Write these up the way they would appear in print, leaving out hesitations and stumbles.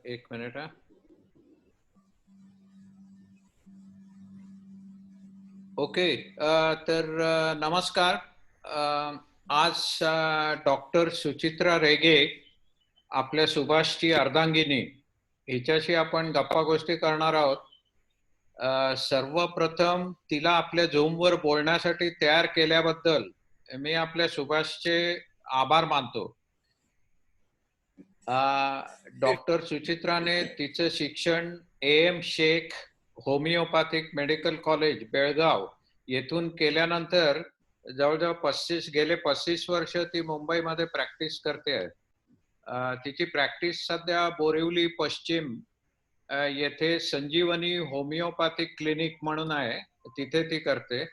एक minute. Okay. तर नमस्कार. आज डॉक्टर सुचित्रा रेगे आपल्या सुभाषची अर्धांगिनी हिच्याशी आपण गप्पा गोष्टी करणार आहोत. सर्वप्रथम तिला आपल्या झूमवर बोलण्यासाठी तयार केल्याबद्दल मी आपल्या सुभाषचे आभार मानतो. डॉक्टर सुचित्राने तिचं शिक्षण AM Shaikh homoeopathic medical college Belgaum येथून केल्यानंतर जवळजवळ गेले 35 वर्ष ती मुंबईमध्ये प्रॅक्टिस करते आहे. तिची प्रॅक्टिस सध्या बोरिवली पश्चिम येथे संजीवनी होमिओपॅथिक क्लिनिक म्हणून आहे, तिथे ती करते.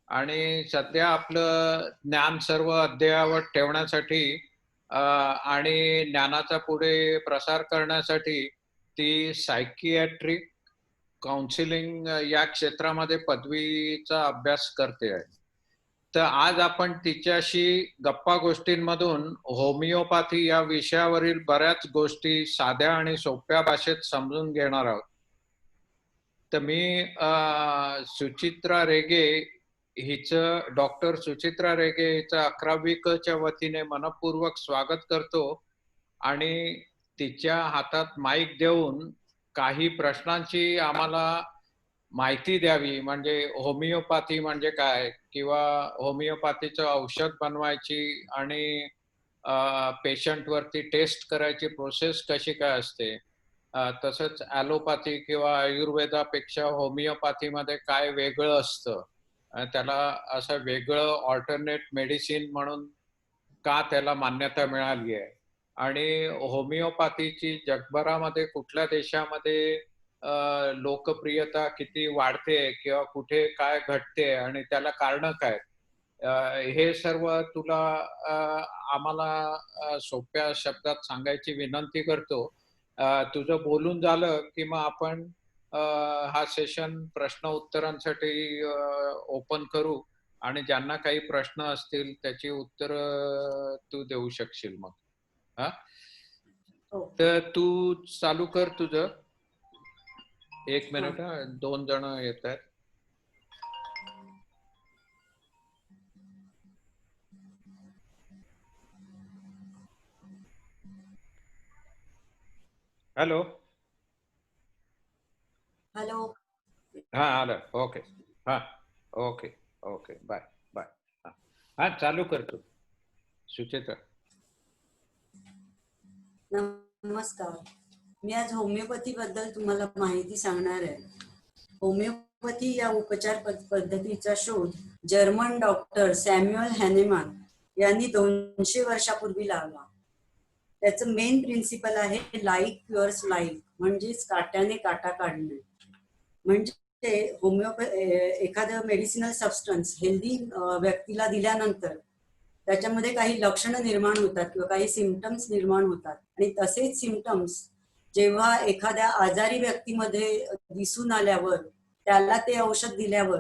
आणि सध्या आपलं ज्ञान सर्व अद्ययावत ठेवण्यासाठी आणि ज्ञानाचा पुढे प्रसार करण्यासाठी ती सायकियाट्रिक काउन्सिलिंग या क्षेत्रामध्ये पदवीचा अभ्यास करते आहे. तर आज आपण तिच्याशी गप्पा गोष्टींमधून होमिओपॅथी या विषयावरील बऱ्याच गोष्टी साध्या आणि सोप्या भाषेत समजून घेणार आहोत. तर मी सुचित्रा रेगे हिचं डॉक्टर सुचित्रा रेगे हिचं 11वी क च्या वतीने मनपूर्वक स्वागत करतो आणि तिच्या हातात माईक देऊन काही प्रश्नांची आम्हाला माहिती द्यावी, म्हणजे होमिओपॅथी म्हणजे काय किंवा होमिओपॅथीचं औषध बनवायची आणि पेशंट वरती टेस्ट करायची प्रोसेस कशी काय असते, तसंच ॲलोपॅथी किंवा आयुर्वेदापेक्षा होमिओपॅथीमध्ये काय वेगळं असतं, त्याला असं वेगळं ऑल्टरनेट मेडिसिन म्हणून का त्याला मान्यता मिळाली आहे, आणि होमिओपॅथीची जगभरामध्ये कुठल्या देशामध्ये लोकप्रियता किती वाढते किंवा कुठे काय घटते आणि त्याला कारण काय, हे सर्व तुला आम्हाला सोप्या शब्दात सांगायची विनंती करतो. तुझं बोलून झालं की मग आपण हा सेशन प्रश्न उत्तरांसाठी ओपन करू आणि ज्यांना काही प्रश्न असतील त्याची उत्तर तू देऊ शकशील मग. हा, तर तू चालू कर तुझं. एक मिनिट. 2 जण येत आहेत. हॅलो. हॅलो. हा, आलं. ओके. हा, ओके ओके. Bye bye. हा, चालू कर तू सुचित्रा. नमस्कार. मी आज होमिओपॅथी बद्दल तुम्हाला माहिती सांगणार आहे. होमिओपॅथी या उपचार पद्धतीचा शोध जर्मन डॉक्टर सॅम्युअल हॅनेमान यांनी 200 वर्षापूर्वी लावला. त्याचं मेन प्रिन्सिपल आहे लाईक युअर्स लाईफ, म्हणजेच काट्याने काटा काढणे. म्हणजे एखादं मेडिसिनल सबस्टन्स हेल्दी व्यक्तीला दिल्यानंतर त्याच्यामध्ये काही लक्षणं निर्माण होतात किंवा काही सिम्पटम्स निर्माण होतात, आणि तसेच सिम्पटम्स जेव्हा एखाद्या आजारी व्यक्तीमध्ये दिसून आल्यावर त्याला ते औषध दिल्यावर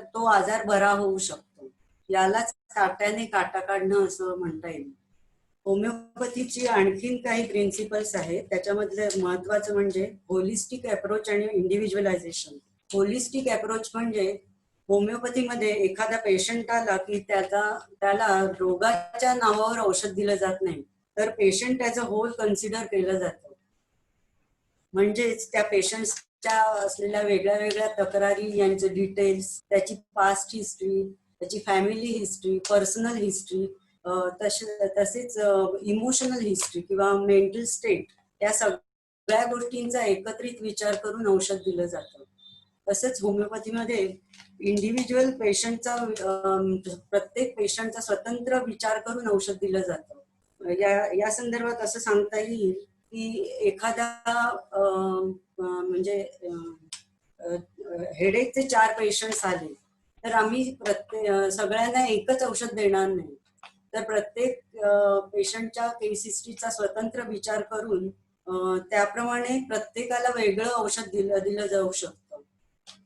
तो आजार बरा होऊ शकतो. यालाच काट्याने काटा काढणं असं म्हणता येईल. होमिओपॅथीची आणखीन काही प्रिन्सिपल्स आहेत. त्याच्यामधले महत्वाचं म्हणजे होलिस्टिक अप्रोच आणि इंडिव्हिज्युअलायझेशन. होलिस्टिक अप्रोच म्हणजे होमिओपॅथीमध्ये एखादा पेशंट आला की त्याला रोगाच्या नावावर औषध दिलं जात नाही, तर patient as a whole consider केलं जातं. म्हणजेच त्या पेशंटच्या असलेल्या वेगळ्या वेगळ्या तक्रारी यांचे डिटेल्स, त्याची पास्ट हिस्ट्री, त्याची फॅमिली हिस्ट्री, पर्सनल हिस्ट्री, तसेच इमोशनल हिस्ट्री किंवा मेंटल स्टेट, या सगळ्या गोष्टींचा एकत्रित विचार करून औषध दिलं जातं. तसंच होमिओपॅथीमध्ये इंडिव्हिज्युअल पेशंटचा प्रत्येक पेशंटचा स्वतंत्र विचार करून औषध दिलं जातं. या संदर्भात असं सांगता येईल की एखादा म्हणजे हेडेकचे 4 पेशंट्स आले तर आम्ही सगळ्यांना एकच औषध देणार नाही, तर प्रत्येक पेशंटच्या केस हिस्ट्रीचा स्वतंत्र विचार करून त्याप्रमाणे प्रत्येकाला वेगळं औषध दिलं जाऊ शकतं.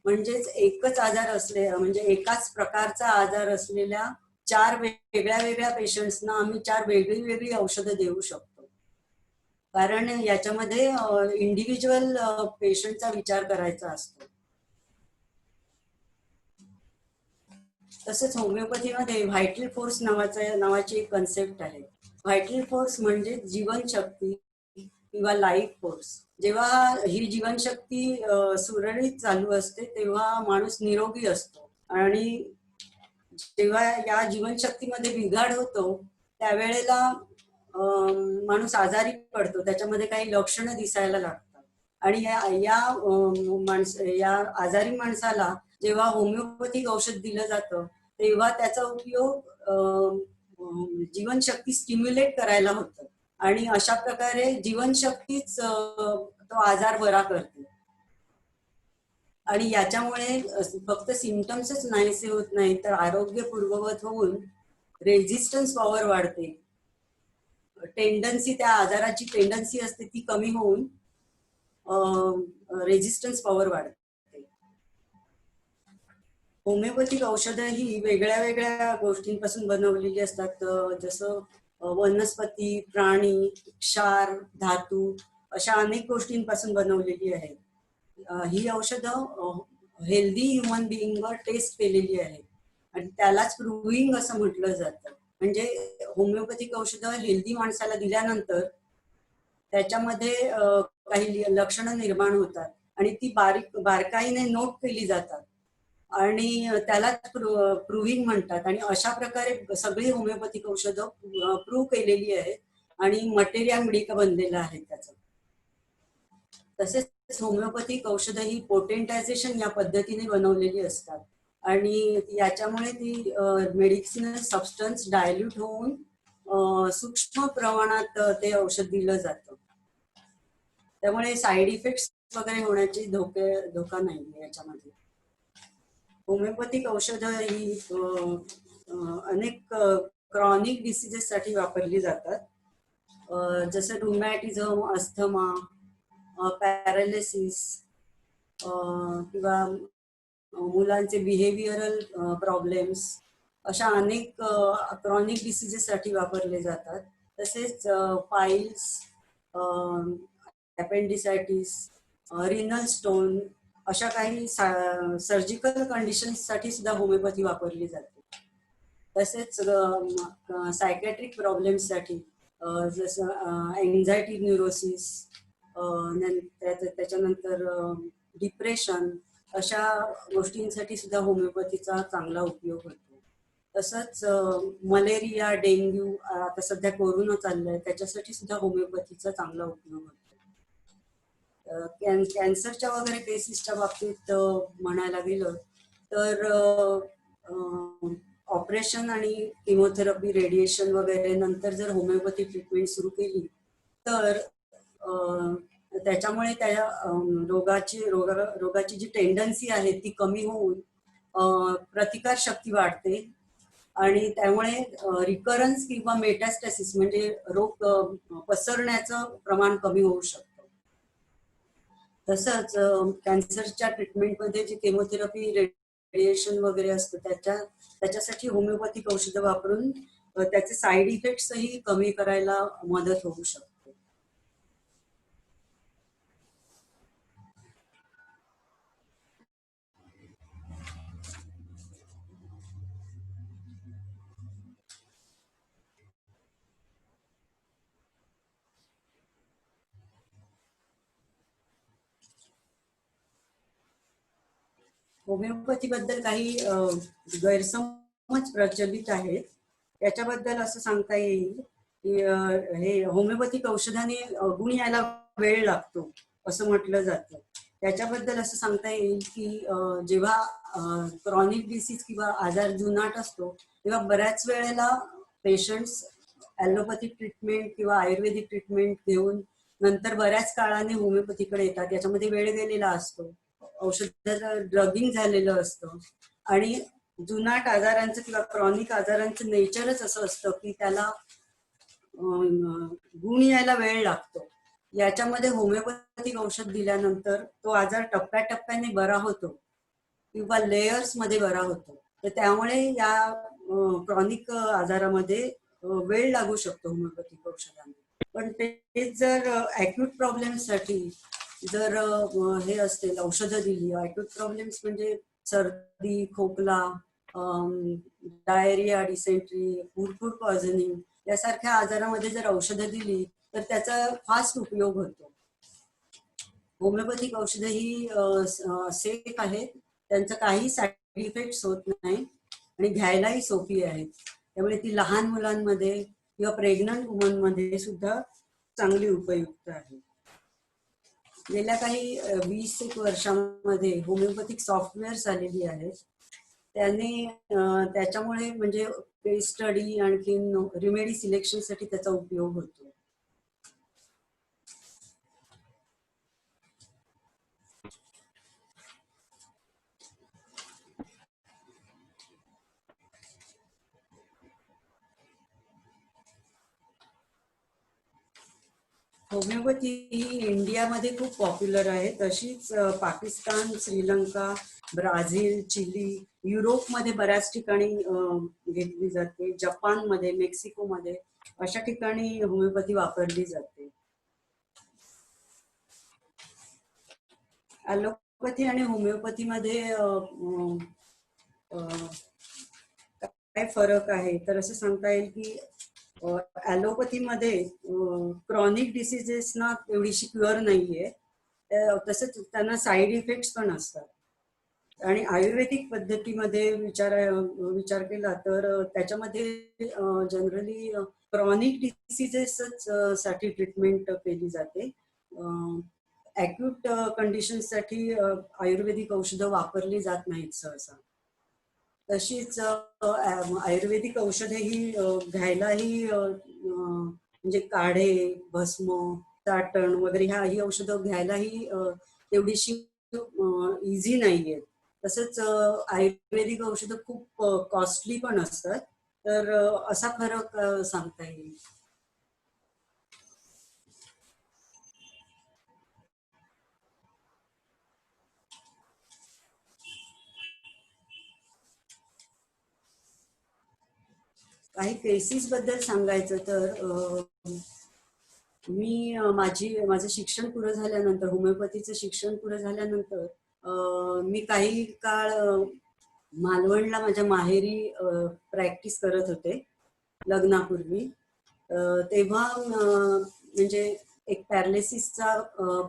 म्हणजेच एकच आजार असले म्हणजे एकाच प्रकारचा आजार असलेल्या 4 वेगळ्या वेगळ्या पेशंट्सना आम्ही 4 वेगळी वेगळी औषधं देऊ शकतो. कारण याच्यामध्ये इंडिव्हिज्युअल पेशंटचा विचार करायचा असतो. तसेच होमिओपॅथीमध्ये व्हायटल फोर्स नावाची एक कन्सेप्ट आहे. व्हायटल फोर्स म्हणजे जीवनशक्ती किंवा लाईफ फोर्स. जेव्हा ही जीवनशक्ती सुरळीत चालू असते तेव्हा माणूस निरोगी असतो, आणि जेव्हा या जीवनशक्तीमध्ये बिघाड होतो त्यावेळेला माणूस आजारी पडतो, त्याच्यामध्ये काही लक्षणं दिसायला लागतात. आणि या आजारी माणसाला जेव्हा होमिओपॅथिक औषध दिलं जातं तेव्हा त्याचा उपयोग जीवनशक्ती स्टिम्युलेट करायला होतं, आणि अशा प्रकारे जीवनशक्तीच तो आजार बरा करते. आणि याच्यामुळे फक्त सिम्पटम्सच नाहीसे होत नाही, तर आरोग्य पूर्ववत होऊन रेझिस्टन्स पॉवर वाढते. टेंडन्सी, त्या आजाराची टेंडन्सी असते ती कमी होऊन रेझिस्टन्स पॉवर वाढते. होमिओपॅथिक औषधं ही वेगळ्या वेगळ्या गोष्टींपासून बनवलेली असतात, जसं वनस्पती, प्राणी, क्षार, धातू अशा अनेक गोष्टींपासून बनवलेली आहेत. ही औषधं हेल्दी ह्युमन बिईंगवर टेस्ट केलेली आहेत, आणि त्यालाच प्रूव्हिंग असं म्हटलं जातं. म्हणजे होमिओपॅथिक औषधं हेल्दी माणसाला दिल्यानंतर त्याच्यामध्ये काही लक्षणं निर्माण होतात, आणि ती बारकाईने नोट केली जातात, आणि त्याला प्रूव्हिंग म्हणतात. आणि अशा प्रकारे सगळी होमिओपॅथिक औषधं प्रूव्ह केलेली आहेत, आणि मटेरियल मेडिका बनलेलं आहे त्याचं. तसेच होमिओपॅथिक औषधं ही पोटेंटायझेशन या पद्धतीने बनवलेली असतात, आणि याच्यामुळे ती मेडिसिनल सबस्टन्स डायल्यूट होऊन सूक्ष्म प्रमाणात ते औषध दिलं जातं. त्यामुळे साईड इफेक्ट्स वगैरे होण्याची धोका नाही याच्यामध्ये. होमिओपॅथिक औषधं ही अनेक क्रॉनिक डिसीजेस साठी वापरली जातात, जसं रुमॅटिझम, अस्थमा, पॅरालिसिस किंवा मुलांचे बिहेवियरल प्रॉब्लेम्स, अशा अनेक क्रॉनिक डिसीजेस साठी वापरले जातात. तसेच पाईल्स, अपेंडिसायटिस, रिनल स्टोन अशा काही सर्जिकल कंडिशन्स साठी सुद्धा होमिओपॅथी वापरली जाते. तसेच सायकॅट्रिक प्रॉब्लेम्स साठी जसं एन्झायटी, न्यूरोसिस, त्याच्यानंतर डिप्रेशन अशा गोष्टींसाठी सुद्धा होमिओपॅथीचा चांगला उपयोग होतो. तसंच मलेरिया, डेंग्यू, आता सध्या कोरोना चाललाय त्याच्यासाठी सुद्धा होमिओपॅथीचा चांगला उपयोग होतो. कॅन्सरच्या वगैरे केसेसच्या बाबतीत म्हणायला गेलं तर ऑपरेशन आणि किमोथेरपी, रेडिएशन वगैरे नंतर जर होमिओपॅथी ट्रीटमेंट सुरू केली तर त्याच्यामुळे त्या रोगाची जी टेंडन्सी आहे ती कमी होऊन प्रतिकार शक्ती वाढते, आणि त्यामुळे रिकरन्स किंवा मेटास्टॅसिस म्हणजे रोग पसरण्याचं प्रमाण कमी होऊ शकतं. तसंच कॅन्सरच्या ट्रीटमेंटमध्ये जी केमोथेरपी, रेडिएशन वगैरे असतं त्याच्यासाठी होमिओपॅथिक औषधं वापरून त्याचे साईड इफेक्ट्सही कमी करायला मदत होऊ शकते. होमिओपॅथी बद्दल काही गैरसमज प्रचलित आहेत. त्याच्याबद्दल असं सांगता येईल की हे होमिओपॅथिक औषधाने गुण यायला वेळ लागतो असं म्हटलं जातं. त्याच्याबद्दल असं सांगता येईल की जेव्हा क्रॉनिक डिसीज किंवा आजार जुनाट असतो तेव्हा बऱ्याच वेळेला पेशंट्स ॲलोपॅथिक ट्रीटमेंट किंवा आयुर्वेदिक ट्रीटमेंट घेऊन नंतर बऱ्याच काळाने होमिओपॅथीकडे येतात. याच्यामध्ये वेळ गेलेला असतो, औषधाचं ड्रगिंग झालेलं असतं, आणि जुनाट आजारांचं किंवा क्रॉनिक आजारांचं नेचरच असं असतं की त्याला गुण यायला वेळ लागतो. याच्यामध्ये होमिओपॅथिक औषध दिल्यानंतर तो आजार टप्प्याटप्प्याने बरा होतो, किंवा लेयर्स मध्ये बरा होतो. तर त्यामुळे या क्रॉनिक आजारामध्ये वेळ लागू शकतो होमिओपॅथिक औषधांना. पण तेच जर अॅक्यूट प्रॉब्लेम्ससाठी जर हे असतील औषधं दिली, अॅक्यूट प्रॉब्लेम्स म्हणजे सर्दी, खोकला, डायरिया, डिसेंट्री, फूड पॉयझनिंग यासारख्या आजारामध्ये जर औषधं दिली तर त्याचा फास्ट उपयोग होतो. होमिओपॅथिक औषधं ही सेफ आहेत, त्यांचा काही साईड इफेक्ट्स होत नाही आणि घ्यायलाही सोपी आहेत. त्यामुळे ती लहान मुलांमध्ये किंवा प्रेग्नंट वुमनमध्ये सुद्धा चांगली उपयुक्त आहे. गेल्या काही 20 वर्षांमध्ये होमिओपॅथिक सॉफ्टवेअर्स आलेली आहेत. त्याने त्याच्यामुळे म्हणजे केस स्टडी आणखीन रिमेडी सिलेक्शनसाठी त्याचा उपयोग होतो. होमिओपॅथी ही इंडियामध्ये खूप पॉप्युलर आहे. तशीच पाकिस्तान, श्रीलंका, ब्राझील, चिली, युरोपमध्ये बऱ्याच ठिकाणी घेतली जाते. जपानमध्ये, मेक्सिकोमध्ये अशा ठिकाणी होमिओपॅथी वापरली जाते. ॲलोपॅथी आणि होमिओपॅथीमध्ये काय फरक आहे तर असं सांगता येईल की ॲलोपॅथीमध्ये क्रॉनिक डिसिजेसना एवढीशी क्युअर नाहीये, तसंच त्यांना साईड इफेक्ट्स पण असतात. आणि आयुर्वेदिक पद्धतीमध्ये विचार केला तर त्याच्यामध्ये जनरली क्रॉनिक डिसिजेसच साठी ट्रीटमेंट केली जाते. ॲक्यूट कंडिशन्ससाठी आयुर्वेदिक औषधं वापरली जात नाहीत सहसा. तशीच आयुर्वेदिक औषधे ही घ्यायलाही म्हणजे काढे, भस्म, चाटण वगैरे ही औषधं घ्यायलाही तेवढीशी इझी नाहीये. तसंच आयुर्वेदिक औषधं खूप कॉस्टली पण असतात. तर असा फरक सांगता येईल. काही केसेस बद्दल सांगायचं तर मी माझं शिक्षण पुरं झाल्यानंतर, होमिओपॅथीचं शिक्षण पुरं झाल्यानंतर मी काही काळ मालवणला माझ्या माहेरी प्रॅक्टिस करत होते लग्नापूर्वी. तेव्हा म्हणजे एक पॅरालिसिसचा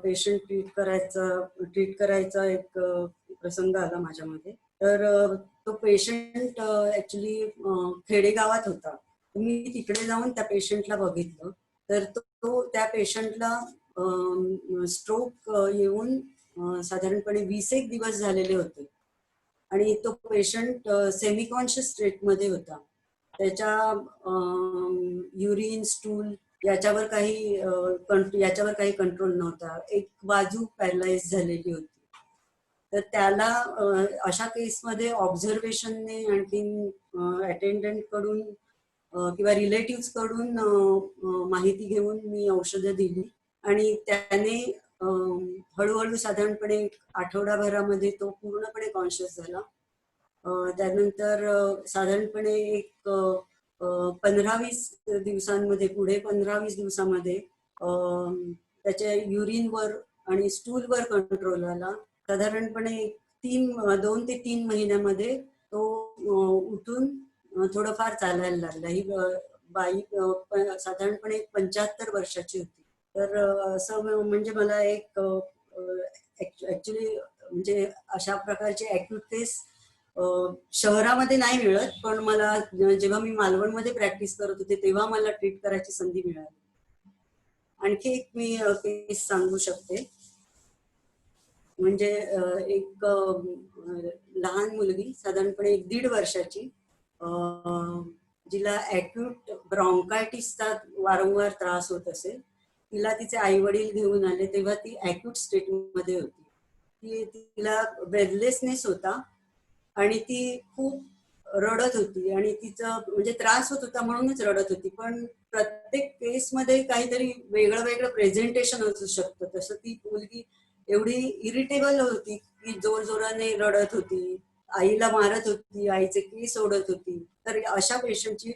पेशंट ट्रीट करायचा एक प्रसंग आला माझ्यामध्ये. तर तो पेशंट ऍक्च्युली खेडेगावात होता. मी तिकडे जाऊन त्या पेशंटला बघितलं. तर तो त्या पेशंटला स्ट्रोक येऊन साधारणपणे 20 दिवस झालेले होते आणि तो पेशंट सेमी कॉन्शियस स्टेटमध्ये होता. त्याच्या युरिन, स्टूल याच्यावर काही कंट्रोल नव्हता. एक बाजू पॅरलाइज झालेली होती. तर त्याला अशा केसमध्ये ऑब्झर्वेशनने आणखीन अटेंडंट कडून किंवा रिलेटिव्ह कडून माहिती घेऊन मी औषधं दिली आणि त्याने हळूहळू साधारणपणे आठवडाभरामध्ये तो पूर्णपणे कॉन्शियस झाला. त्यानंतर साधारणपणे एक 15-20 दिवसांमध्ये, पुढे 15-20 दिवसामध्ये त्याच्या युरिनवर आणि स्टूलवर कंट्रोल आला. साधारणपणे 2 ते 3 महिन्यामध्ये तो उठून थोडंफार चालायला लागला. ही बाई साधारणपणे 75 वर्षाची होती. तर असं म्हणजे मला एक ऍक्च्युली म्हणजे अशा प्रकारचे अॅक्यूट केस शहरामध्ये नाही मिळत, पण मला जेव्हा मी मालवणमध्ये प्रॅक्टिस करत होते तेव्हा मला ट्रीट करायची संधी मिळाली. आणखी एक मी केस सांगू शकते. म्हणजे एक लहान मुलगी साधारणपणे 1-1.5 वर्षाची, जिला अॅक्यूट ब्रॉन्कायटिसचा वारंवार त्रास होत असेल. तिला तिचे आई वडील घेऊन आले तेव्हा ती अॅक्यूट स्टेटमध्ये होती. तिला ब्रेथलेसनेस होता आणि ती खूप रडत होती आणि तिचा म्हणजे त्रास होत होता म्हणूनच रडत होती. पण प्रत्येक केसमध्ये काहीतरी वेगळं प्रेझेंटेशन असू शकतं. तसं ती मुलगी एवढी इरिटेबल होती की जोर जोराने रडत होती, आईला मारत होती, आईचे केस ओढत होती. तर अशा पेशंटची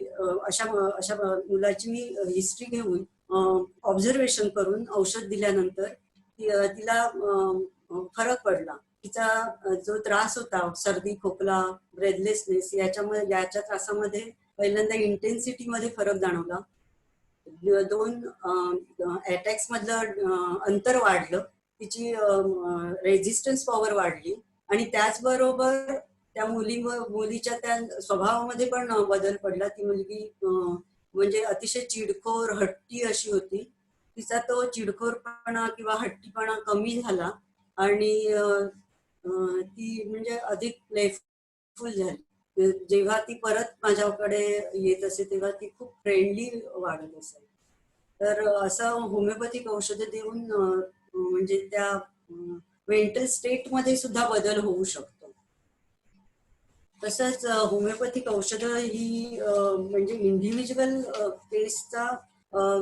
अशा अशा मुलाची मी हिस्ट्री घेऊन ऑब्झर्वेशन करून औषध दिल्यानंतर तिला फरक पडला. तिचा जो त्रास होता सर्दी खोकला ब्रेथलेसनेस याच्या त्रासामध्ये पहिल्यांदा इंटेन्सिटी मध्ये फरक जाणवला. 2 अटॅक्स मधलं अंतर वाढलं, तिची रेझिस्टन्स पॉवर वाढली आणि त्याचबरोबर त्या मुलीच्या त्या स्वभावामध्ये पण बदल पडला. ती मुलगी म्हणजे अतिशय चिडखोर हट्टी अशी होती. तिचा तो चिडखोरपणा किंवा हट्टीपणा कमी झाला आणि ती म्हणजे अधिक प्लेफुल झाली. जेव्हा ती परत माझ्याकडे येत असे तेव्हा ती खूप फ्रेंडली वाढत असे. तर असं होमिओपॅथिक औषधं देऊन म्हणजे त्या मेंटल स्टेट मध्ये सुद्धा बदल होऊ शकतो. तसंच होमिओपॅथिक औषधं ही म्हणजे इंडिव्हिज्युअल केसचा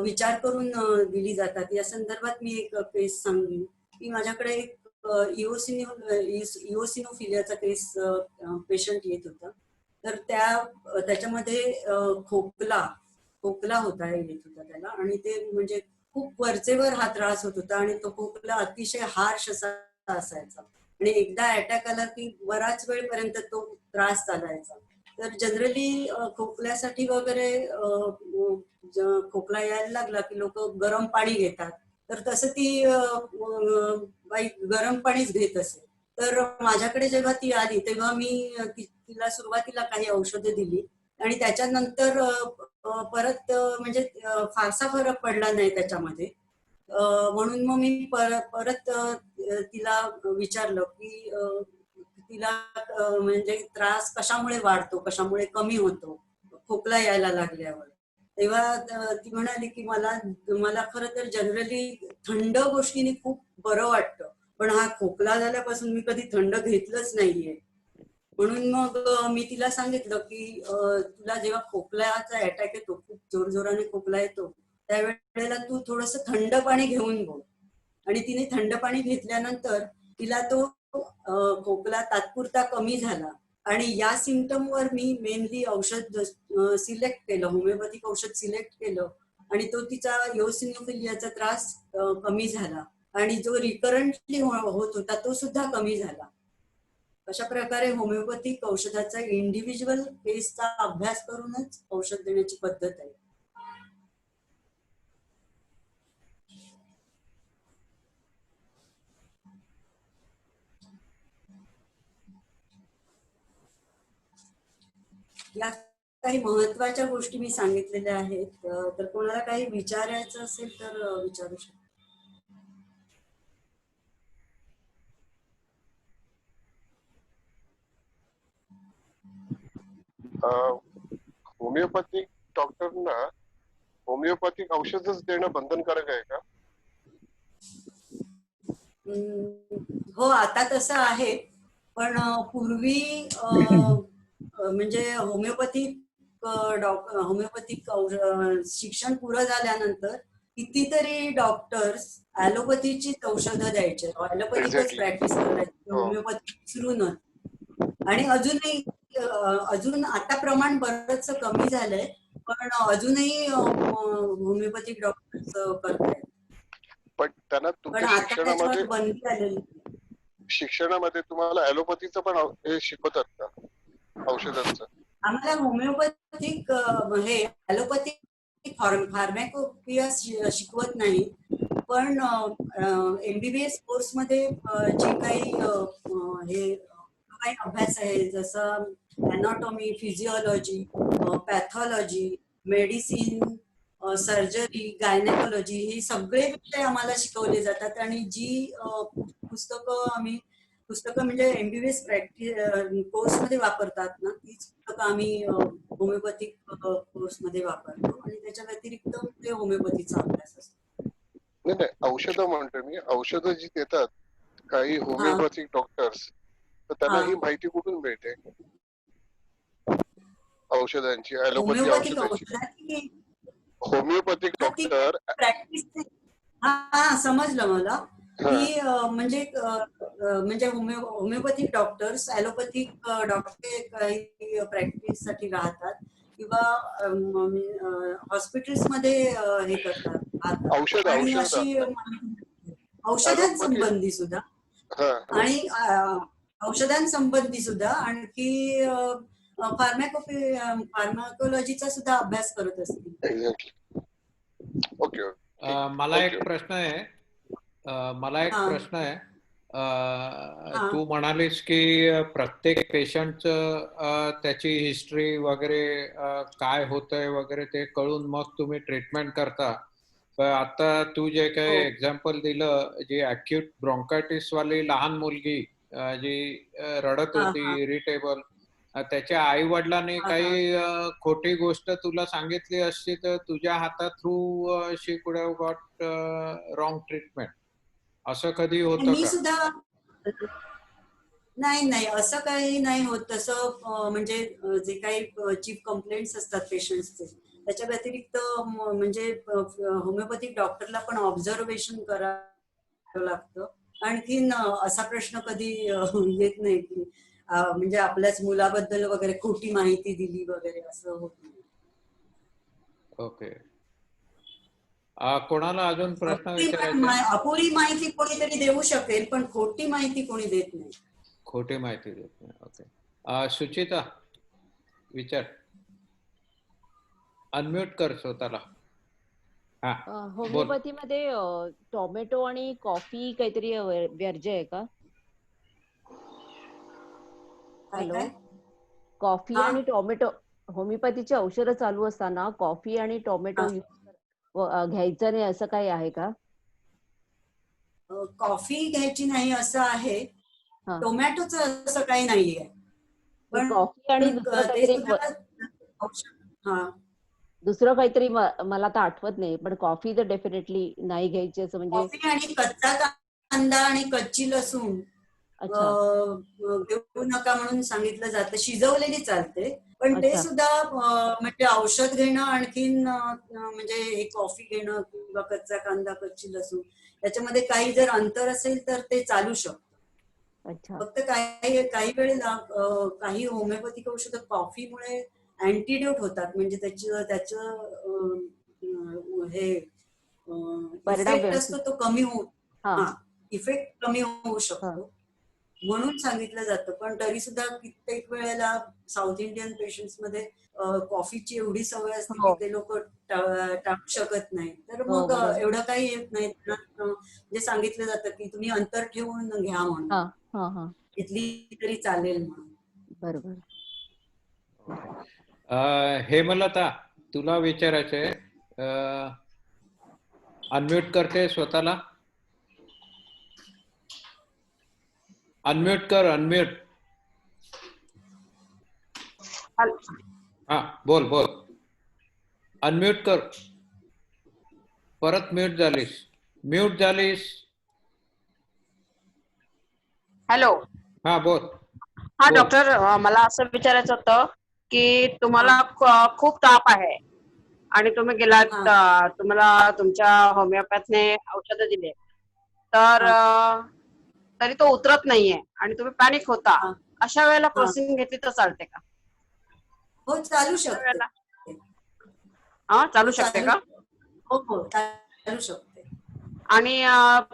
विचार करून दिली जातात. या संदर्भात मी एक केस सांगेन की माझ्याकडे एक इओसिनोफिलियाचा केस पेशंट येत होता. तर त्याच्यामध्ये खोकला होता येत होता त्याला आणि ते म्हणजे खूप वरचेवर हा त्रास होत होता आणि तो खोकला अतिशय हार्श असायचा आणि एकदा अटॅक आला की बराच वेळपर्यंत तो त्रास चालायचा. तर जनरली खोकल्यासाठी वगैरे खोकला यायला लागला की लोक गरम पाणी घेतात. तर तसं ती बाई गरम पाणीच घेत असे. तर माझ्याकडे जेव्हा ती आली तेव्हा मी तिला सुरुवातीला काही औषधं दिली आणि त्याच्यानंतर परत म्हणजे फारसा फरक पडला नाही त्याच्यामध्ये. म्हणून मग मी परत तिला विचारलं की तिला म्हणजे त्रास कशामुळे वाढतो कशामुळे कमी होतो खोकला यायला लागल्यावर. तेव्हा ती म्हणाली की मला खरं तर जनरली थंड गोष्टीने खूप बरं वाटतं, पण हा खोकला झाल्यापासून मी कधी थंड घेतलंच नाहीये. म्हणून मग मी तिला सांगितलं की तुला जेव्हा खोकल्याचा अटॅक येतो खूप जोरजोराने खोकला येतो त्यावेळेला तू थोडस थंड पाणी घेऊन बघ. आणि तिने थंड पाणी घेतल्यानंतर तिला तो खोकला तात्पुरता कमी झाला आणि या सिम्पटमवर मी मेनली औषध सिलेक्ट केलं, होमिओपॅथिक औषध सिलेक्ट केलं आणि तो तिचा इओसिनोफिलियाचा त्रास कमी झाला आणि जो रिकरंटली होत होता तो सुद्धा कमी झाला. अशा प्रकारे होमिओपॅथिक औषधाचा इंडिव्हिज्युअल केसचा अभ्यास करूनच औषध देण्याची पद्धत आहे. या काही महत्वाच्या गोष्टी मी सांगितलेल्या आहेत. तर कोणाला काही विचारायचं असेल तर विचारू शकतो. होमिओपॅथिक डॉक्टरना होमिओपॅथिक औषधच देणं बंधनकारक आहे का? हो, आता तसं आहे, पण पूर्वी म्हणजे होमिओपॅथिक शिक्षण पुरं झाल्यानंतर कितीतरी डॉक्टर्स ॲलोपॅथीची औषधं द्यायचे, ॲलोपॅथिकच प्रॅक्टिस करायची, होमिओपॅथी विसरूनच. आणि अजून आता प्रमाण बरंच कमी झालंय, पण अजूनही होमिओपॅथिक डॉक्टर्स करतायत. पण त्यांना पण तुमच्या आता त्याच्यावर बंदी आलेली. शिक्षणामध्ये तुम्हाला ॲलोपॅथीचं पण हे शिकवतात का औषधांचं? आम्हाला होमिओपॅथिक हे ॲलोपॅथिक फार्मॅकोपिया शिकवत नाही, पण एमबीबीएस कोर्स मध्ये जी काही हे काही अभ्यास आहे जसं anatomy physiology pathology medicine surgery gynaecology हे सगळे विषय आम्हाला शिकवले जातात आणि जी पुस्तकं म्हणजे एमबीबीएस प्रॅक्टिस कोर्स मध्ये वापरतात ना तीच पुस्तकं आम्ही होमिओपॅथिक कोर्स मध्ये वापरतो आणि त्याच्या व्यतिरिक्त ते होमिओपॅथीचा अभ्यास असतो. नाही औषधं म्हणतो मी, औषधं जी देतात काही होमिओपॅथिक डॉक्टर्स तर त्यांना ही माहिती कुठून मिळते औषधांची, ॲलोपॅथी औषधांची? होमिओपॅथिक डॉक्टर प्रॅक्टिस हा समजलं मला. की म्हणजे होमिओपॅथिक डॉक्टर्स ॲलोपॅथिक डॉक्टर काही प्रॅक्टिस साठी राहतात किंवा हॉस्पिटल्समध्ये हे करतात राहतात औषध आणि औषध अशी ऍलोपॅथी. औषधांसंबंधी सुद्धा हा आणि औषधांसंबंधी सुद्धा आणखी फार्माकोलॉजीचा सुद्धा अभ्यास करत असतील. एक्झॅक्टली. ओके मला थँक्यू. एक प्रश्न आहे. मला एक हा प्रश्न आहे. हा तू म्हणालीस की प्रत्येक पेशंटचं त्याची हिस्ट्री वगैरे काय होतंय वगैरे ते कळून मग तुम्ही ट्रीटमेंट करता. पण आता तू जे काही हो एक्झाम्पल दिलं, जी अॅक्यूट ब्रॉन्कायटिस वाली लहान मुलगी जी रडत हा होती, हा इरिटेबल, त्याच्या आई वडिलांनी हा हा काही खोटी गोष्ट तुला सांगितली असती तर तुझ्या हाता थ्रू शी कुड हॅव गॉट रॉंग ट्रीटमेंट. असं कधी होतं मी का? सुद्धा नाही नाही असं काही नाही होत तसं म्हणजे जे काही चीफ कंप्लेंट्स असतात पेशंट्सचे त्याच्या व्यतिरिक्त म्हणजे होमिओपॅथिक डॉक्टरला पण ऑब्झर्वेशन करावं लागतं. आणखीन असा प्रश्न कधी येत नाही की म्हणजे आपल्याच मुलाबद्दल वगैरे खोटी माहिती दिली वगैरे असं होत नाही. ओके. कोणाला अजून प्रश्न विचारायचे? अपुरी माहिती कोणीतरी देऊ शकेल पण खोटी माहिती कोणी देत नाही. खोटी माहिती देत नाही. ओके. सुचिता विचार. अनम्यूट कर स्वतःला. हा बोल. होमिओपॅथीमध्ये टोमॅटो आणि कॉफी काहीतरी वर्ज्य आहे का? काय हॅलो, काय कॉफी हा आणि टोमॅटो, होमिओपॅथीची औषधं चालू असताना कॉफी आणि टोमॅटो हा घ्यायचं नाही असं काही आहे का? कॉफी घ्यायची नाही असं आहे. हा, टोमॅटोचं असं काही नाहीये मी पण कॉफी आणि दुसरं ते काहीतरी सुद्धा औषध हा दुसरं काहीतरी मला आता आठवत नाही, पण कॉफी तर डेफिनेटली नाही घ्यायची असं म्हणजे. कॉफी आणि कच्चा कांदा आणि कच्ची लसूण अच्छा घेऊ नका म्हणून सांगितलं जातं. शिजवलेली चालते पण ते अच्छा सुद्धा म्हणजे औषध घेणं आणखीन म्हणजे हे कॉफी घेणं किंवा कच्चा कांदा कच्ची लसूण याच्यामध्ये काही जर अंतर असेल तर ते चालू शकतं. अच्छा फक्त काही काही वेळेला काही होमिओपॅथिक औषधं कॉफीमुळे अँटीड्यूट होतात म्हणजे त्याचं हे परिणाम इफेक्ट व्यवस्थित. असतो तो कमी होऊ हा हा इफेक्ट कमी होऊ हा शकतो म्हणून सांगितलं जातं. पण तरी सुद्धा कित्येक वेळेला साऊथ इंडियन पेशंट्स मध्ये कॉफीची एवढी सवय असते की हो ते लोक टाळू शकत नाही. तर हो मग बरोबर. एवढं काही येत नाही. जे सांगितलं जातं की तुम्ही अंतर ठेवून घ्या म्हणून हा हा हा घेतली तरी चालेल म्हणून. बरोबर. हेमलता तुला विचारायचंय. अनम्यूट करते स्वतःला. अनम्यूट कर. अनम्यूट. हा बोल बोल. अनम्यूट कर. परत म्यूट झालीस. म्यूट झालीस. हॅलो. हा बोल हा बोल. डॉक्टर, मला असं विचारायचं होतं की हा तुम्हाला खूप ताप आहे आणि तुम्ही गेलात, हा तुम्हाला तुमच्या होमिओपॅथने औषधं दिले तर हा तरी तो उतरत नाहीये आणि तुम्ही पॅनिक होता. हा अशा वेळेला हा क्रोसिन घेतली तर चालते का? हो चालू अशा शकते. वेळेला हा हो चालू शकते चालू का? हो हो चालू शकते. आणि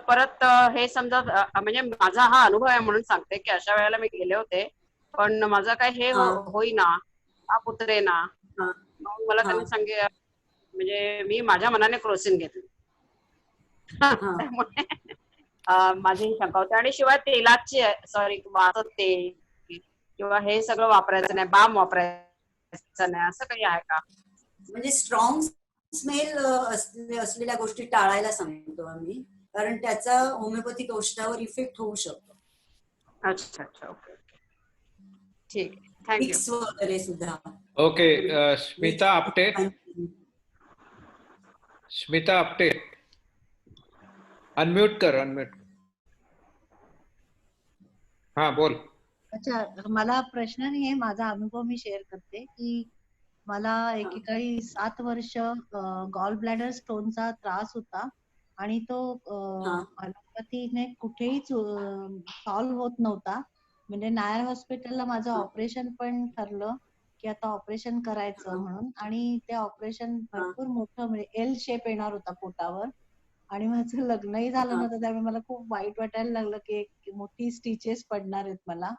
परत हे समजा म्हणजे माझा हा अनुभव आहे म्हणून सांगते की अशा वेळेला मी गेले होते पण माझं काय हे हा होईना, ताप उतरेना. हा मग मला हा त्यांनी म्हणजे मी माझ्या मनाने क्रोसिन घेतली. हा त्यामुळे माझी ही शंका होती. आणि शिवाय तेलाची सॉरी माझं तेल किंवा हे सगळं वापरायचं नाही, बाम वापरायचं नाही, असं काही आहे का? म्हणजे स्ट्रॉंग स्मेल असलेल्या गोष्टी टाळायला सांगतो आम्ही कारण त्याचा होमिओपॅथिक औषधावर इफेक्ट होऊ शकतो. अच्छा अच्छा ओके ठीक आहे. थँक्यू. विक्स वगैरे सुद्धा. ओके. स्मिता आपटे. स्मिता आपटे अनम्यूट कर. अनम्यूट. हा बोल. अच्छा, मला प्रश्न नाही आहे, माझा अनुभव मी शेअर करते की मला एकेकाळी 7 वर्ष गॉल ब्लॅडर स्टोनचा त्रास होता आणि तो हा मला होमिओपॅथीने कुठेही सॉल्व्ह होत नव्हता. म्हणजे नायर हॉस्पिटलला माझं ऑपरेशन पण ठरलं की आता ऑपरेशन करायचं म्हणून, आणि ते ऑपरेशन भरपूर मोठं म्हणजे एल शेप येणार होता पोटावर, आणि माझं लग्नही झालं नव्हतं. त्यामुळे मला खूप वाईट वाटायला लागलं की एक मोठी स्टिचेस पडणार आहेत मला.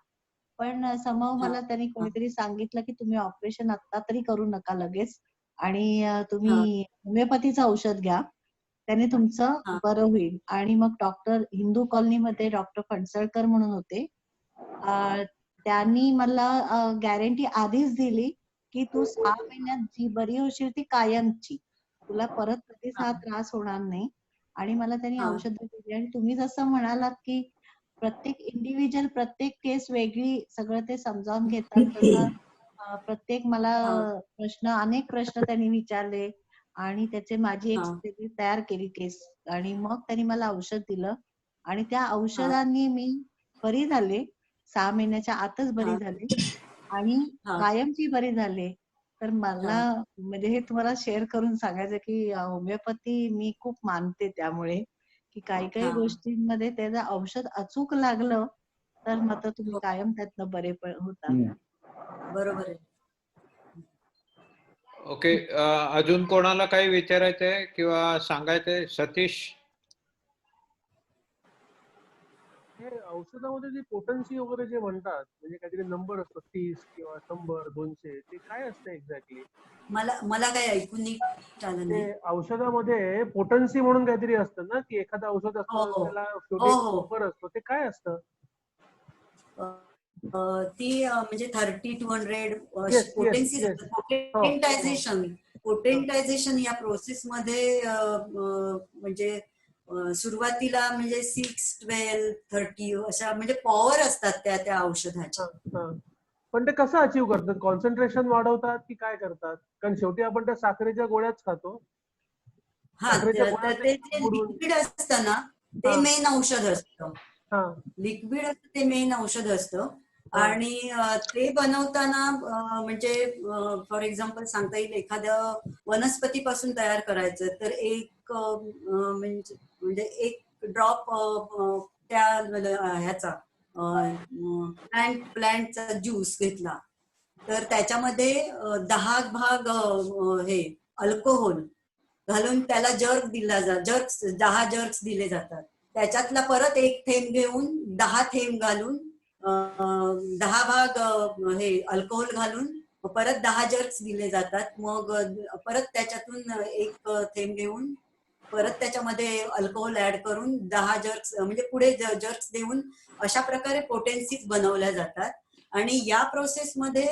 पण समहाऊ मला त्यांनी कोणीतरी सांगितलं की तुम्ही ऑपरेशन आता तरी करू नका लगेच, आणि तुम्ही होमिओपॅथीचं औषध घ्या, त्याने तुमचं बरं होईल. आणि मग डॉक्टर हिंदू कॉलनीमध्ये डॉक्टर फणसळकर म्हणून होते, त्यांनी मला गॅरंटी आधीच दिली की तू 6 महिन्यात जी बरी होशील ती कायमची, तुला परत कधीच हा त्रास होणार नाही. आणि मला त्यांनी औषधं दिली. आणि तुम्ही जसं म्हणालात की प्रत्येक इंडिव्हिज्युअल, प्रत्येक केस वेगळी, सगळं ते समजावून घेतात, तसं प्रत्येक मला अनेक प्रश्न त्यांनी विचारले, आणि त्याचे माझी एक वेगळी तयार केली केस, आणि मग त्यांनी मला औषध दिलं, आणि त्या औषधांनी मी बरी झाले. 6 महिन्याच्या आतच बरी झाले, आणि कायमची बरी झाले. तर मला म्हणजे हे तुम्हाला शेअर करून सांगायचं की होमिओपॅथी मी खूप मानते, त्यामुळे की काही काही गोष्टींमध्ये त्याचं औषध अचूक लागलं तर मात्र तुम्ही कायम त्यातनं बरे होता. बरोबर आहे. ओके, अजून कोणाला काही विचारायचंय किंवा सांगायचंय? सतीश. हे औषधामध्ये जी पोटन्सी वगैरे जे म्हणतात, म्हणजे काहीतरी नंबर असतो 30 किंवा 100 200, ते काय असतं एक्झॅक्टली? मला काही ऐकून नाही आलं नाही. ते औषधामध्ये पोटन्सी म्हणून काहीतरी असतं ना, की एखादं औषध असतं त्याला शेवटी नंबर असतो, ते काय असतं? ती म्हणजे 30 to 100 Yes, पोटेन्सी, yes. पोटेंटायझेशन या प्रोसेस मध्ये म्हणजे सुरुवातीला म्हणजे 6, 12, 30 अशा म्हणजे पॉवर असतात त्या औषधाच्या. पण ते कसं अचीव्ह करतात? कॉन्सन्ट्रेशन वाढवतात की काय करतात? कारण शेवटी आपण त्या साखरेच्या गोळ्याच खातो. ते लिक्विड असतं ना, ते मेन औषध असतं. लिक्विड ते मेन औषध असतं. आणि ते बनवताना म्हणजे फॉर एक्झाम्पल सांगता येईल, एखाद्या वनस्पतीपासून तयार करायचं तर एक म्हणजे एक ड्रॉप त्या ह्याचा प्लांटचा ज्यूस घेतला तर त्याच्यामध्ये 10 भाग हे अल्कोहोल घालून त्याला जर्क दिला जात, 10 जर्क्स दिले जातात. त्याच्यातला परत एक थेंब घेऊन 10 थेंब घालून 10 भाग हे अल्कोहोल घालून परत 10 जर्क्स दिले जातात. मग परत त्याच्यातून एक थेंब घेऊन परत त्याच्यामध्ये अल्कोहोल ऍड करून 10 जर्क्स म्हणजे पुढे जर्क्स देऊन अशा प्रकारे पोटेन्सीज बनवल्या जातात. आणि या प्रोसेसमध्ये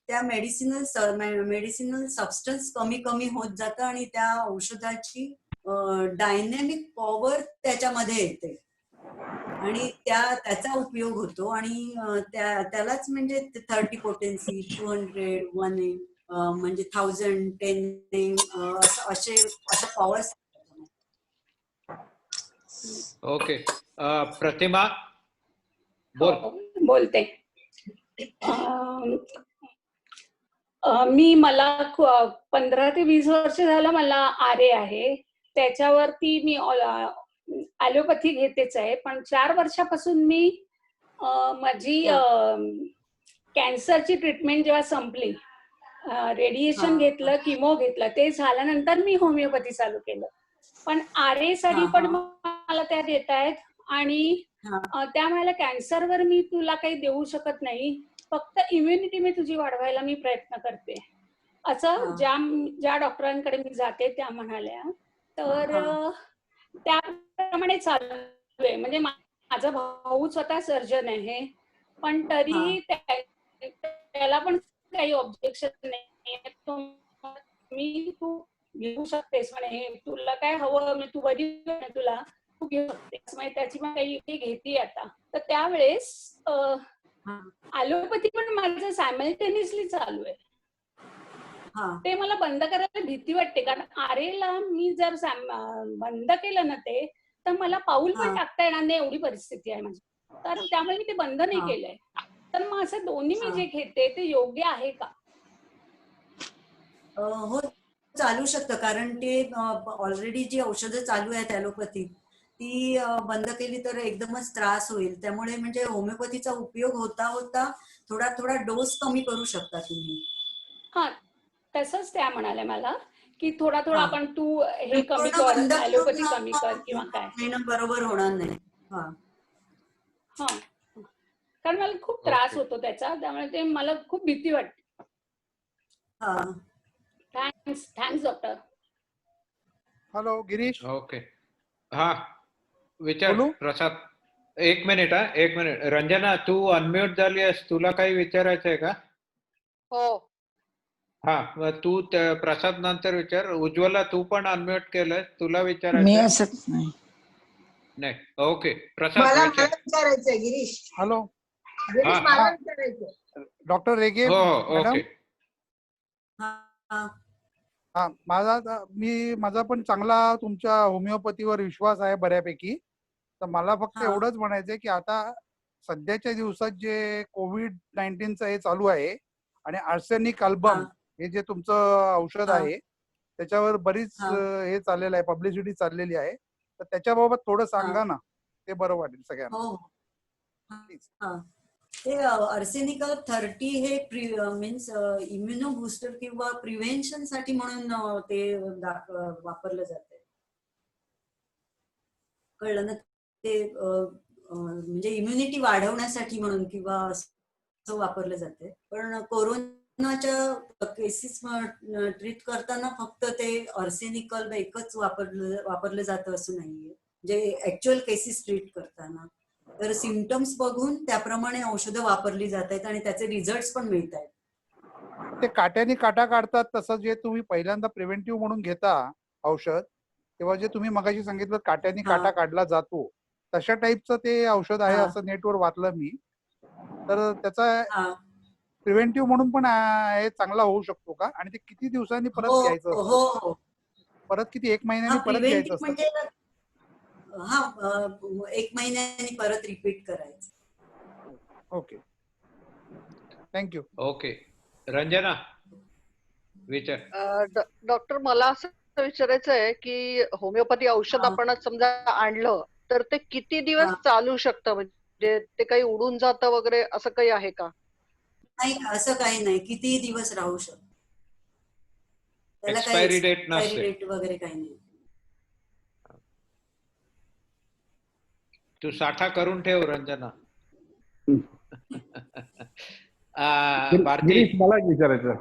त्या मेडिसिनल सबस्टन्स कमी होत जातं आणि त्या औषधाची डायनॅमिक पॉवर त्याच्यामध्ये येते आणि त्याचा उपयोग होतो. आणि त्यालाच म्हणजे 30 पोटेन्सी, 200, 1 म्हणजे 1000, 10 अशा पॉवर्स. ओके, प्रतिमा बोल. बोलते. मला 15 ते 20 वर्ष झालं मला आरे आहे. त्याच्यावरती मी ॲलोपॅथी घेतेच आहे, पण 4 वर्षापासून मी माझी कॅन्सरची ट्रीटमेंट जेव्हा संपली, रेडिएशन घेतलं, किमो घेतलं, ते झाल्यानंतर मी होमिओपॅथी चालू केलं. पण आरेसाठी पण मला त्या देत आहेत, आणि त्या म्हणाल्या कॅन्सरवर मी तुला काही देऊ शकत नाही, फक्त इम्युनिटी मी तुझी वाढवायला मी प्रयत्न करते, असं ज्या डॉक्टरांकडे मी जाते त्या म्हणाल्या. तर त्याप्रमाणे चालू आहे. म्हणजे माझा भाऊ स्वतः सर्जन आहे, पण तरीही त्याला पण काही ऑब्जेक्शन नाही. मी तू घेऊ शकतेस म्हणे, तुला काय हवं, मी तू बरी तुला तू घेऊ शकतेस. त्याची मग काही घेते आता. तर त्यावेळेस ॲलोपॅथी पण माझं सायमल्टेनियसली चालू आहे. ते मला बंद करायला भीती वाटते, कारण आरेला मी जर बंद केलं ना ते, तर मला पाऊल पण टाकता येणार नाही एवढी परिस्थिती आहे माझी. तर त्यामुळे मी ते बंद नाही केलंय. तर मग असं दोन्ही मी जे घेते ते योग्य आहे का? हो, चालू शकतं, कारण ते ऑलरेडी जी औषधं चालू आहेत ॲलोपॅथी ती बंद केली तर एकदमच त्रास होईल. त्यामुळे म्हणजे होमिओपॅथीचा उपयोग होता होता थोडा थोडा डोस कमी करू शकता तुम्ही. हा, तसंच त्या म्हणाल्या मला की थोडा थोडा हा. आपण तू हे कमी पूर्ण कर, बंद ॲलोपॅथी करून कमी कर किंवा काय. घेणं बरोबर होणार नाही. हा. हा, कारण मला खूप त्रास ओके. होतो त्याचा, त्यामुळे ते मला खूप भीती वाटते. हा. Thanks doctor. Hello Girish, okay. हा, विचार बोलू? प्रसाद. एक मिनिट हा, एक मिनिट. रंजना, तू अनम्यूट झाली आहेस, तुला काही विचारायचं आहे का? हो. हा, मग तू प्रसाद नंतर विचार. उज्ज्वला, तू पण अनम्यूट केलंय, तुला मी विचारायचं असंच नाही. नाही? ओके, प्रसाद मला विचार. विचारायचंय गिरीश. हॅलो गिरीश हा. मला विचारायचंय. डॉक्टर रेगे हो हो, मॅडम. ओके. हा. हा, माझा पण चांगला तुमच्या होमिओपॅथीवर विश्वास आहे बऱ्यापैकी. तर मला फक्त हा. एवढंच म्हणायचंय की आता सध्याच्या दिवसात जे COVID-19चं हे चालू आहे आणि आर्सेनिक अल्बम हा. हे जे तुमचं औषध हा. आहे त्याच्यावर बरीच हा. हे चाललेलं आहे, पब्लिसिटी चाललेली आहे. तर त्याच्याबाबत थोडं हा. सांगा ना, ते बरं वाटेल सगळ्यांना. हो. प्लीज. हा. ते अर्सेनिकल 30 हे मीन्स इम्युनो बूस्टर किंवा प्रिव्हेन्शन साठी म्हणून ते वापरलं जाते. कळलं ना? ते म्हणजे इम्युनिटी वाढवण्यासाठी म्हणून किंवा असं वापरलं जाते. पण कोरोनाच्या केसेस ट्रीट करताना फक्त ते अर्सेनिकल एकच वापरलं जातं असं नाहीये. जे ऍक्च्युअल केसेस ट्रीट करताना तर सिम्पटम्स बघून त्याप्रमाणे औषधं वापरली जात आहेत आणि त्याचे रिझल्ट पण मिळत आहेत. ते काट्याने काटा काढतात तसं जे तुम्ही पहिल्यांदा प्रिव्हेंटिव्ह म्हणून घेता औषध, तेव्हा जे तुम्ही मगाशी सांगितलं काट्याने हा. काटा काढला जातो तशा टाईपचं ते औषध आहे हा. असं नेटवर वाचलं मी. तर त्याचा हा. प्रिव्हेंटिव्ह म्हणून पण हे चांगला होऊ शकतो का? आणि ते किती दिवसांनी परत हो घ्यायचं हो असतं? हो. परत किती, 1 हा, महिन्याने परत घ्यायचं प्रिव्हेंटिव्ह असतं? म्हणजे हा 1 महिन्याने परत रिपीट करायचं. Okay, thank you. ओके, रंजना विचार. डॉक्टर, मला असं विचारायचं आहे की होमिओपॅथी औषध हा. आपण समजा आणलं तर ते किती दिवस हा. चालू शकतं? म्हणजे ते काही उडून जातं वगैरे असं काही आहे का? नाही, असं काही नाही, कितीही दिवस राहू शकतो. त्याला काही एक्सपायरी डेट एक्सपायरी नसते. डेट वगैरे काही नाही. तू साठा करून ठेव रंजना. भारती. गिरीश, मला एक विचारायचं.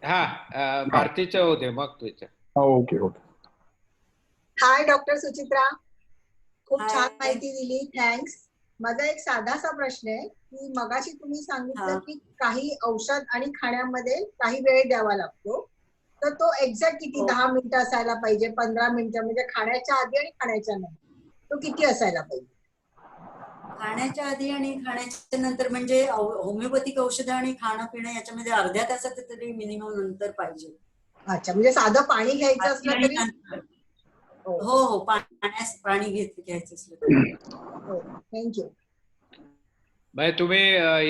हा, भारतीचं होते मग तुझ्या. Okay okay. हाय डॉक्टर सुचित्रा, खूप हाय. छान माहिती दिली, थँक्स. माझा एक साधासा प्रश्न आहे की मगाशी तुम्ही सांगितलं हा. की काही औषध आणि खाण्यामध्ये काही वेळ द्यावा लागतो, तर तो एक्झॅक्ट किती? हो. 10 मिनिटं असायला पाहिजे, 15 मिनिटं, म्हणजे खाण्याच्या आधी आणि खाण्याच्या नंतर तो किती असायला पाहिजे? खाण्याच्या आधी आणि खाण्याच्या नंतर म्हणजे होमिओपॅथिक औषधं आणि खाणं पिणं याच्यामध्ये अर्ध्या तासाचं तरी मिनिमम नंतर पाहिजे. अच्छा, म्हणजे साधं पाणी घ्यायचं आधी असलं आणि तरी? नंतर. हो हो हो, पाणी घ्यायचं असलं तरी. हो, थँक्यू. म्हणजे तुम्ही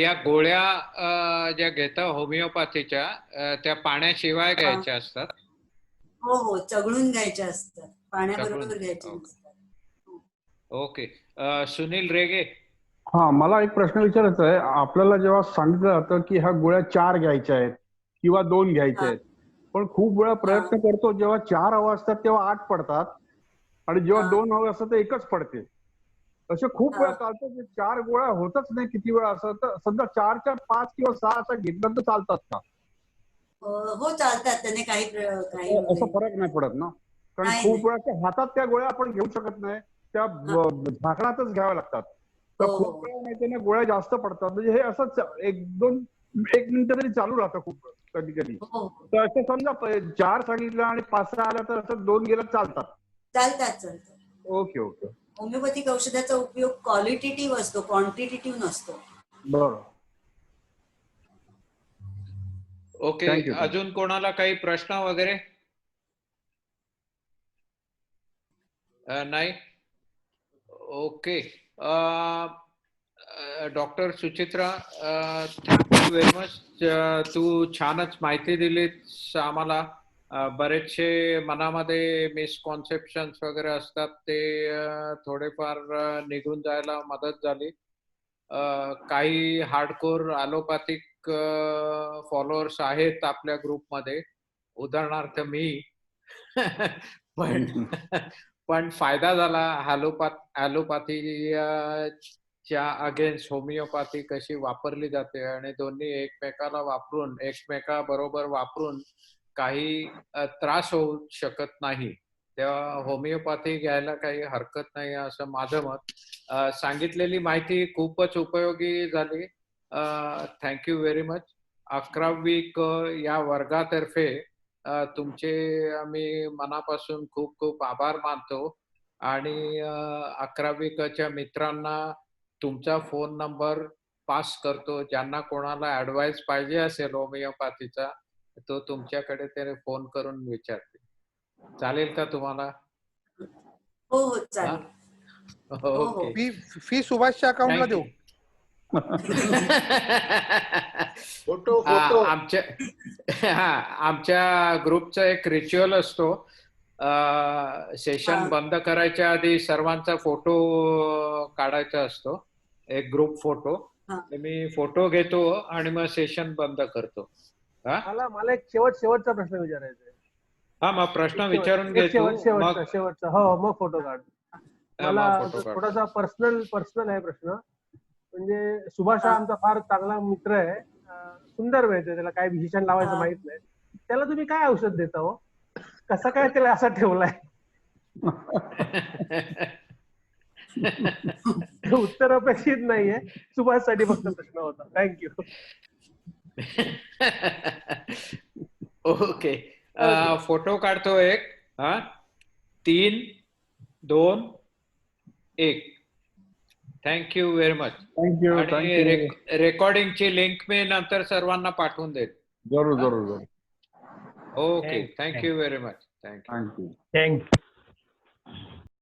या गोळ्या ज्या घेता होमिओपॅथीच्या त्या पाण्याशिवाय घ्यायच्या असतात? हो हो, चघळून घ्यायच्या असतात, पाण्याबरोबर चघळून. घ्यायच्या ओके. नसतात. ओके, सुनील रेगे. हा, मला एक प्रश्न विचारायचा आहे. आपल्याला जेव्हा सांगितलं जातं की ह्या गोळ्या 4 घ्यायच्या आहेत किंवा 2 घ्यायच्या आहेत, पण खूप वेळा प्रयत्न करतो जेव्हा 4 हवं असतात तेव्हा 8 पडतात आणि जेव्हा 2 हवे असतात ते 1च पडते. असे खूप वेळा चालतं की 4 गोळ्या होतच नाही. किती वेळा असं, तर समजा 4च्या 5 किंवा 6 असं घेतलं तर चालतात का? हो, चालतात, त्याने काही असं फरक नाही पडत ना? कारण नाही, खूप वेळा त्या हातात त्या गोळ्या आपण घेऊ शकत नाही, त्या झाकणातच घ्याव्या लागतात. तर हो, खूप वेळा नाही त्याने गोळ्या जास्त पडतात. म्हणजे हे असंच 1 मिनिटं तरी चालू राहतं खूप कधी कधी. हो, तर असं समजा 4 सांगितलं आणि 5-6 आला तर असं 2 गेलं चालतात? चालतात. ओके ओके, होमिओपॅथिक औषधाचा उपयोग क्वालिटेटिव्ह असतो, क्वांटिटेटिव्ह नसतो. बरं. Okay, thank you. अजून कोणाला काही प्रश्न वगैरे? नाही? Okay, doctor Suchitra, thank you very much. तू छानच माहिती दिलीस आम्हाला बरेचसे मनामध्ये मिसकॉन्सेप्शन वगैरे असतात ते थोडेफार निघून जायला मदत झाली. काही हार्डकोर ॲलोपॅथिक फॉलोअर्स आहेत आपल्या ग्रुपमध्ये, उदाहरणार्थ मी. पण फायदा झाला. ॲलोपॅथी च्या अगेन्स्ट होमिओपॅथी कशी वापरली जाते आणि दोन्ही एकमेकाबरोबर वापरून काही त्रास होऊ शकत नाही, तेव्हा होमिओपॅथी घ्यायला काही हरकत नाही असं माझं मत. सांगितलेली माहिती खूपच उपयोगी झाली. Thank you very much. 11वी या वर्गातर्फे तुमचे आम्ही मनापासून खूप खूप आभार मानतो आणि 11वी च्या मित्रांना तुमचा फोन नंबर पास करतो. ज्यांना कोणाला ऍडवाइस पाहिजे असेल होमिओपॅथीचा, तो तुमच्याकडे ते फोन करून विचारतील. चालेल का तुम्हाला? हो हो चालेल. ओके. फी सुभाषच्या अकाउंटला देऊ. फोटो आमच्या ग्रुपचा एक रिच्युअल असतो. सेशन बंद करायच्या आधी सर्वांचा फोटो काढायचा असतो, एक ग्रुप फोटो. मी फोटो घेतो आणि मग सेशन बंद करतो. मला एक शेवटचा प्रश्न विचारायचा आहे. हा, मग प्रश्न विचारून घेतो. शेवटचा हो, मग फोटो काढ. मला थोडासा पर्सनल आहे प्रश्न. म्हणजे सुभाष हा आमचा फार चांगला मित्र आहे, सुंदर मिळते, त्याला काय विशेषण लावायचं माहित नाही. त्याला तुम्ही काय औषध देता हो? कसं काय त्याला असा ठेवलाय? उत्तर अपेक्षित नाहीये, सुभाष साठी फक्त प्रश्न होता. थँक्यू. ओके. फोटो काढतो एक. 3, 2, 1. Thank you very much. आणि रेकॉर्डिंगची लिंक मी नंतर सर्वांना पाठवून देईल. जरूर. Okay. Thank you very much. Thank you. Thank you.